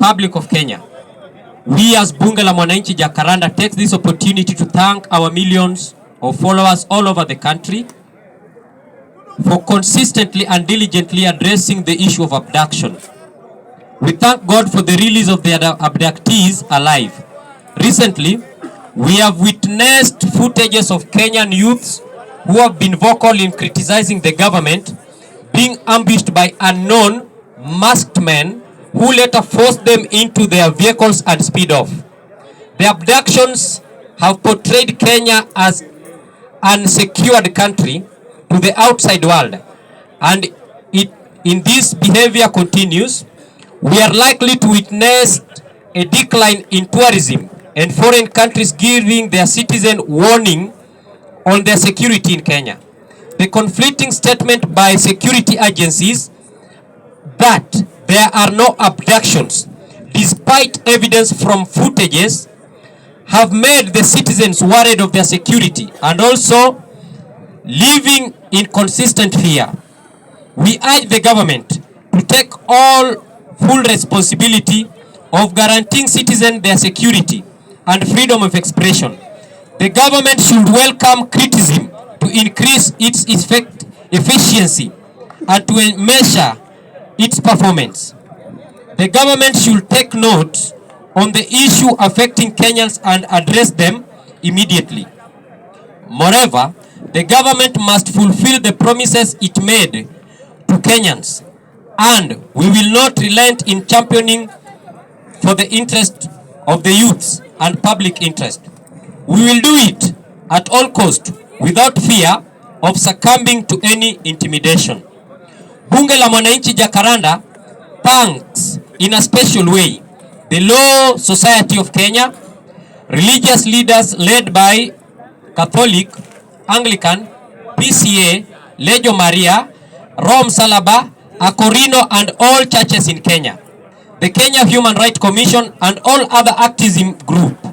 Republic of Kenya, we as Bunge la Mwananchi Jacaranda take this opportunity to thank our millions of followers all over the country for consistently and diligently addressing the issue of abduction. We thank God for the release of the abductees alive. Recently, we have witnessed footages of Kenyan youths who have been vocal in criticizing the government being ambushed by unknown masked men who later forced them into their vehicles and speed off. The abductions have portrayed Kenya as an unsecured country to the outside world, and in this behavior continues, we are likely to witness a decline in tourism and foreign countries giving their citizens warning on their security in Kenya. The conflicting statement by security agencies that there are no abductions, despite evidence from footages, have made the citizens worried of their security and also living in consistent fear. We urge the government to take all full responsibility of guaranteeing citizens their security and freedom of expression. The government should welcome criticism to increase its efficiency and to measure its performance. The government should take note on the issue affecting Kenyans and address them immediately. Moreover, the government must fulfill the promises it made to Kenyans, and we will not relent in championing for the interest of the youths and public interest. We will do it at all costs without fear of succumbing to any intimidation. Bunge la Mwananchi Jacaranda thanks in a special way the Law Society of Kenya, religious leaders led by Catholic, Anglican, PCA, Legio Maria, Rome Salaba, Akorino, and all churches in Kenya, the Kenya Human Rights Commission, and all other activism groups.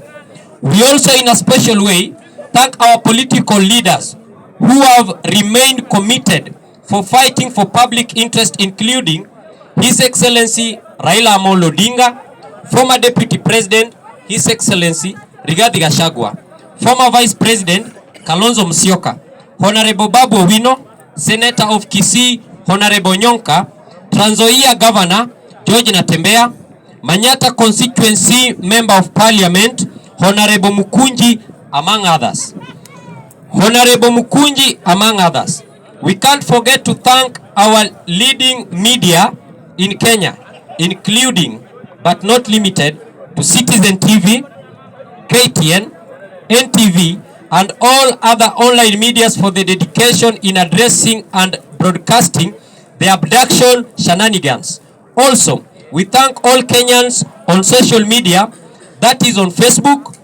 We also in a special way thank our political leaders who have remained committed for fighting for public interest, including His Excellency Raila Amolo Odinga, former Deputy President His Excellency Rigathi Gachagua, former Vice President Kalonzo Musyoka, Honorable Babu Owino, Senator of Kisii Honorable Nyonka, Trans Nzoia Governor George Natembeya, Manyata Constituency Member of Parliament Honorable Mukunji, among others. Honorable Mukunji, among others. We can't forget to thank our leading media in Kenya, including but not limited to Citizen TV, KTN, NTV, and all other online medias for the dedication in addressing and broadcasting the abduction shenanigans. Also, we thank all Kenyans on social media, that is on Facebook,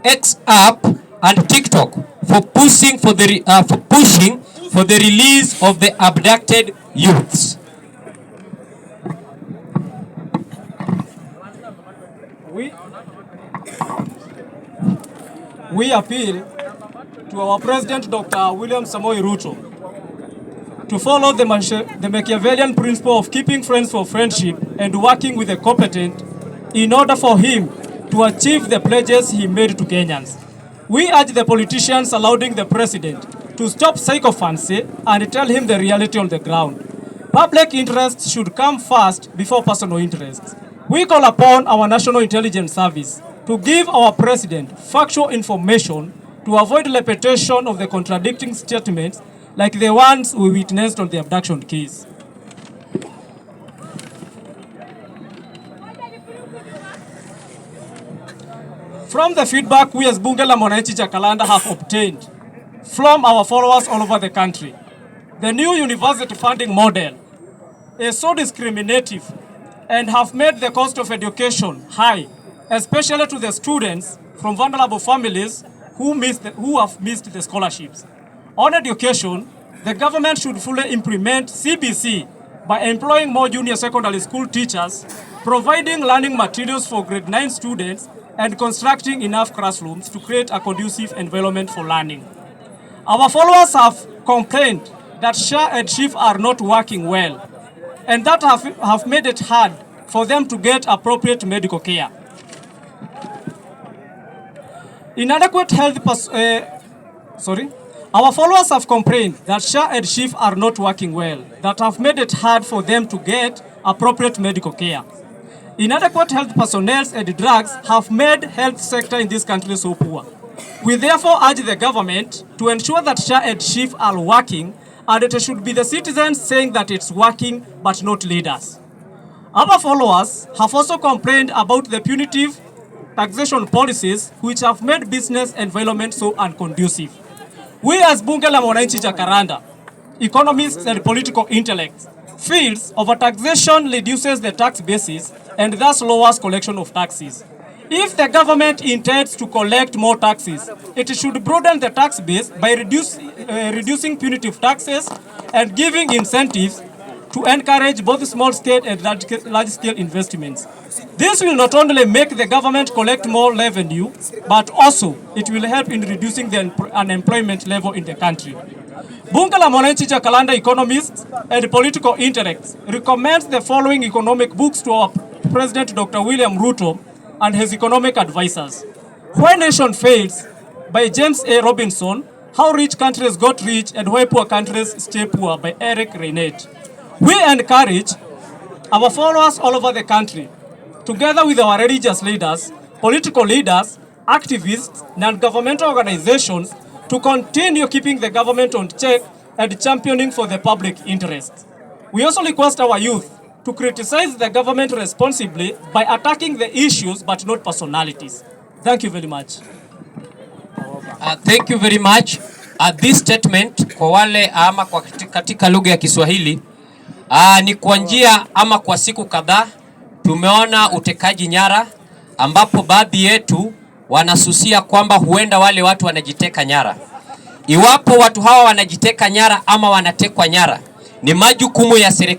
X app, and TikTok, for pushing for the release of the abducted youths. We appeal to our President, Dr. William Samoei Ruto, to follow the Machiavellian principle of keeping friends for friendship and working with the competent in order for him to achieve the pledges he made to Kenyans. We urge the politicians allowing the President to stop sycophancy and tell him the reality on the ground. Public interests should come first before personal interests. We call upon our National Intelligence Service to give our President factual information to avoid repetition of the contradicting statements like the ones we witnessed on the abduction case. From the feedback we as Bunge la Mwananchi Jacaranda have obtained from our followers all over the country, the new university funding model is so discriminative and have made the cost of education high, especially to the students from vulnerable families who have missed the scholarships. On education, the government should fully implement CBC by employing more junior secondary school teachers, providing learning materials for grade 9 students, and constructing enough classrooms to create a conducive environment for learning. Our followers have complained that SHA and SHIF are not working well, and that have made it hard for them to get appropriate medical care. Inadequate health Our followers have complained that SHA and SHIF are not working well, that have made it hard for them to get appropriate medical care. Inadequate health personnel and drugs have made health sector in this country so poor. We therefore urge the government to ensure that SHA and SHIF are working, and it should be the citizens saying that it's working, but not leaders. Our followers have also complained about the punitive taxation policies which have made business environment so unconducive. We as Bunge la Mwananchi Jacaranda, economists and political intellects, feels overtaxation reduces the tax basis and thus lowers collection of taxes. If the government intends to collect more taxes, it should broaden the tax base by reducing punitive taxes and giving incentives to encourage both small-scale and large-scale investments. This will not only make the government collect more revenue, but also it will help in reducing the unemployment level in the country. Bunge la Mwananchi Jacaranda economists and political intellects recommends the following economic books to our President Dr. William Ruto and his economic advisors. Why Nation Fails by James A. Robinson, How Rich Countries Got Rich and Why Poor Countries Stay Poor by Eric Reinette. We encourage our followers all over the country, together with our religious leaders, political leaders, activists, non-governmental organizations, to continue keeping the government on check and championing for the public interest. We also request our youth to criticize the government responsibly by attacking the issues but not personalities. Thank you very much. Thank you very much. This statement kwa wale ama kwa katika lugha ya Kiswahili ni kwa njia ama kwa siku kadhaa tumeona utekaji nyara ambapo baadhi yetu wanasusia kwamba huenda wale watu wanajiteka nyara. Iwapo watu hawa wanajiteka nyara ama wanatekwa nyara, ni majukumu ya serikali